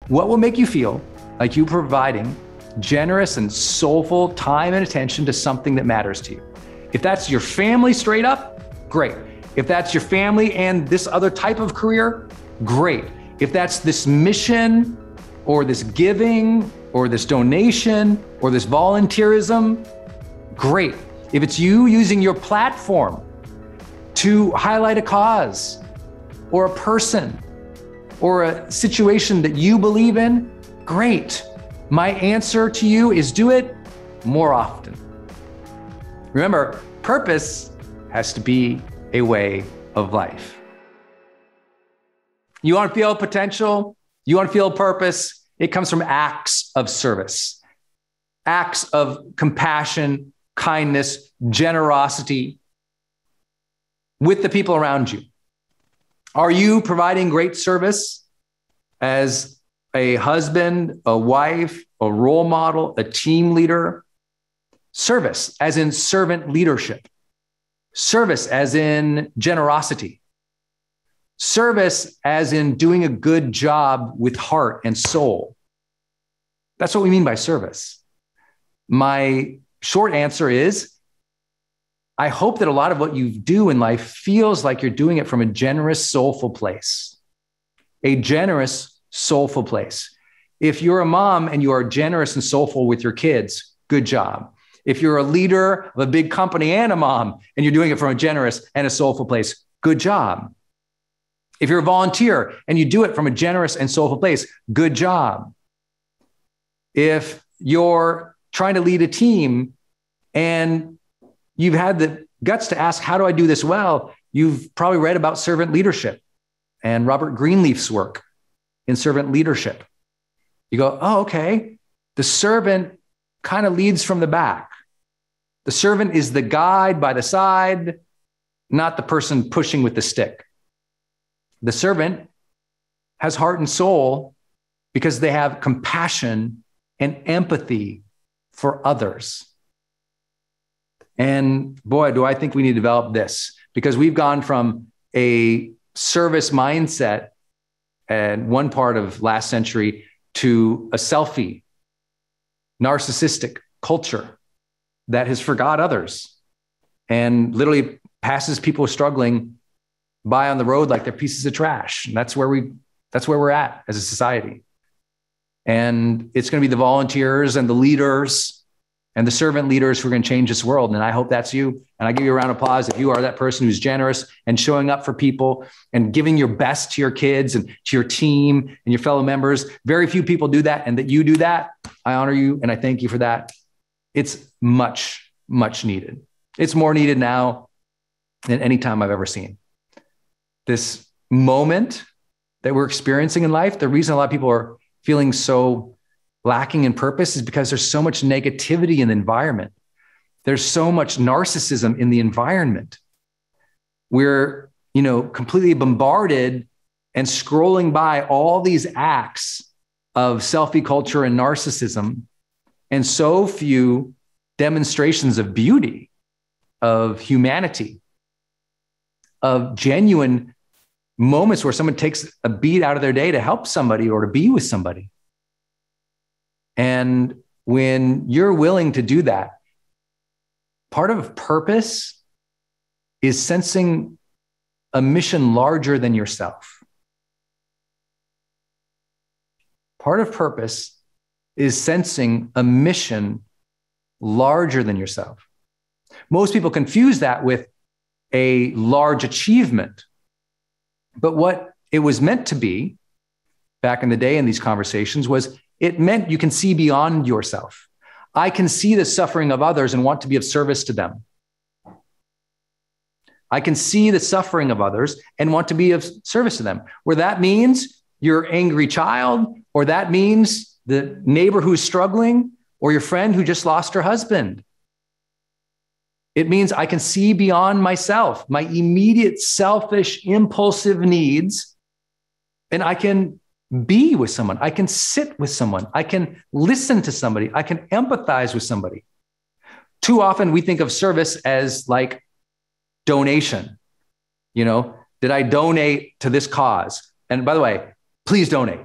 What will make you feel like you providing generous and soulful time and attention to something that matters to you? If that's your family straight up, great. If that's your family and this other type of career, great. If that's this mission or this giving or this donation or this volunteerism, great. If it's you using your platform to highlight a cause or a person or a situation that you believe in, great. My answer to you is do it more often. Remember, purpose has to be a way of life. You want to feel potential? You want to feel purpose? It comes from acts of service, acts of compassion, kindness, generosity with the people around you. Are you providing great service as a husband, a wife, a role model, a team leader? Service as in servant leadership. Service as in generosity. Service as in doing a good job with heart and soul. That's what we mean by service. My short answer is, I hope that a lot of what you do in life feels like you're doing it from a generous, soulful place. A generous, soulful place. If you're a mom and you are generous and soulful with your kids, good job. If you're a leader of a big company and a mom and you're doing it from a generous and a soulful place, good job. If you're a volunteer and you do it from a generous and soulful place, good job. If you're trying to lead a team and you've had the guts to ask, how do I do this well? You've probably read about servant leadership and Robert Greenleaf's work in servant leadership. You go, oh, okay. The servant kind of leads from the back. The servant is the guide by the side, not the person pushing with the stick. The servant has heart and soul because they have compassion and empathy for others. And boy, do I think we need to develop this, because we've gone from a service mindset at one part of last century to a selfie, narcissistic culture that has forgot others and literally passes people struggling by on the road like they're pieces of trash. And that's where we're at as a society. And it's going to be the volunteers and the leaders and the servant leaders who are going to change this world. And I hope that's you. And I give you a round of applause if you are that person who's generous and showing up for people and giving your best to your kids and to your team and your fellow members. Very few people do that. And that you do that, I honor you and I thank you for that. It's much, much needed. It's more needed now than any time I've ever seen. This moment that we're experiencing in life, the reason a lot of people are feeling so lacking in purpose is because there's so much negativity in the environment. There's so much narcissism in the environment. We're, completely bombarded and scrolling by all these acts of selfie culture and narcissism, and so few demonstrations of beauty, of humanity, of genuine moments where someone takes a beat out of their day to help somebody or to be with somebody. And when you're willing to do that, part of purpose is sensing a mission larger than yourself. Part of purpose is sensing a mission larger than yourself. Most people confuse that with a large achievement. But what it was meant to be back in the day in these conversations was it meant you can see beyond yourself. I can see the suffering of others and want to be of service to them. I can see the suffering of others and want to be of service to them. Where that means your angry child, or that means the neighbor who's struggling, or your friend who just lost her husband. It means I can see beyond myself, my immediate selfish, impulsive needs, and I can be with someone. I can sit with someone. I can listen to somebody. I can empathize with somebody. Too often we think of service as like donation. Did I donate to this cause? And by the way, please donate.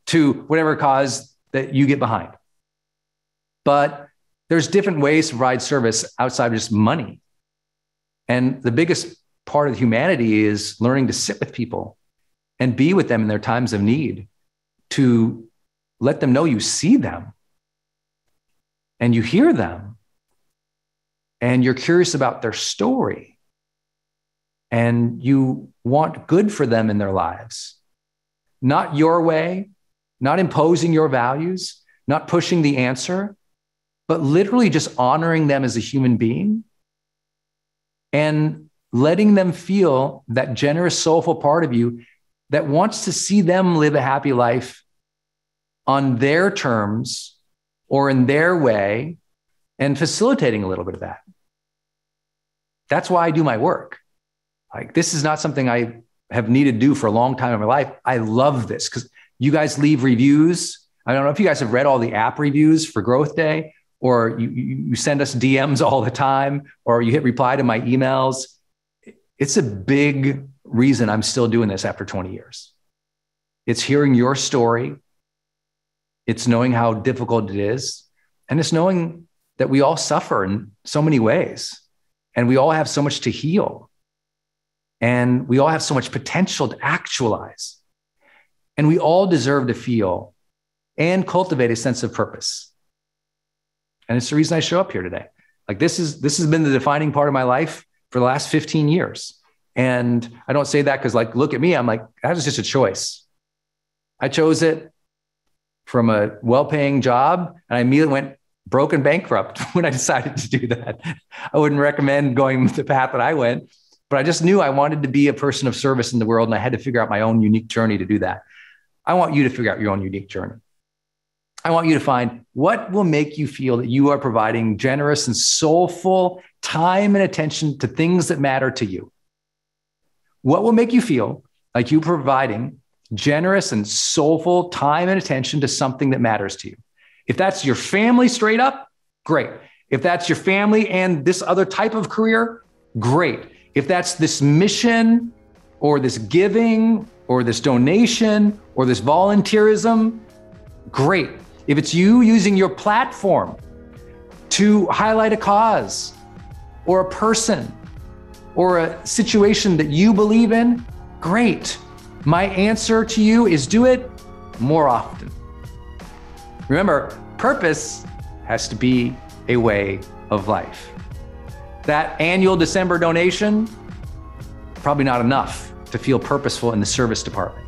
to whatever cause that you get behind. But there's different ways to provide service outside of just money. And the biggest part of humanity is learning to sit with people and be with them in their times of need, to let them know you see them and you hear them and you're curious about their story and you want good for them in their lives. Not your way, not imposing your values, not pushing the answer, but literally just honoring them as a human being and letting them feel that generous, soulful part of you that wants to see them live a happy life on their terms or in their way, and facilitating a little bit of that. That's why I do my work. Like, this is not something I have needed to do for a long time in my life. I love this because you guys leave reviews. I don't know if you guys have read all the app reviews for Growth Day, or you send us DMs all the time, or you hit reply to my emails. It's a big reason I'm still doing this after 20 years. It's hearing your story. It's knowing how difficult it is. And it's knowing that we all suffer in so many ways. And we all have so much to heal. And we all have so much potential to actualize. And we all deserve to feel and cultivate a sense of purpose. And it's the reason I show up here today. Like, this has been the defining part of my life for the last 15 years. And I don't say that because, like, look at me. I'm like, that was just a choice. I chose it from a well-paying job, and I immediately went broke and bankrupt when I decided to do that. I wouldn't recommend going the path that I went, but I just knew I wanted to be a person of service in the world, and I had to figure out my own unique journey to do that. I want you to figure out your own unique journey. I want you to find what will make you feel that you are providing generous and soulful time and attention to things that matter to you. What will make you feel like you're providing generous and soulful time and attention to something that matters to you? If that's your family straight up, great. If that's your family and this other type of career, great. If that's this mission or this giving or this donation or this volunteerism, great. If it's you using your platform to highlight a cause or a person or a situation that you believe in, great. My answer to you is do it more often. Remember, purpose has to be a way of life. That annual December donation, probably not enough to feel purposeful in the service department.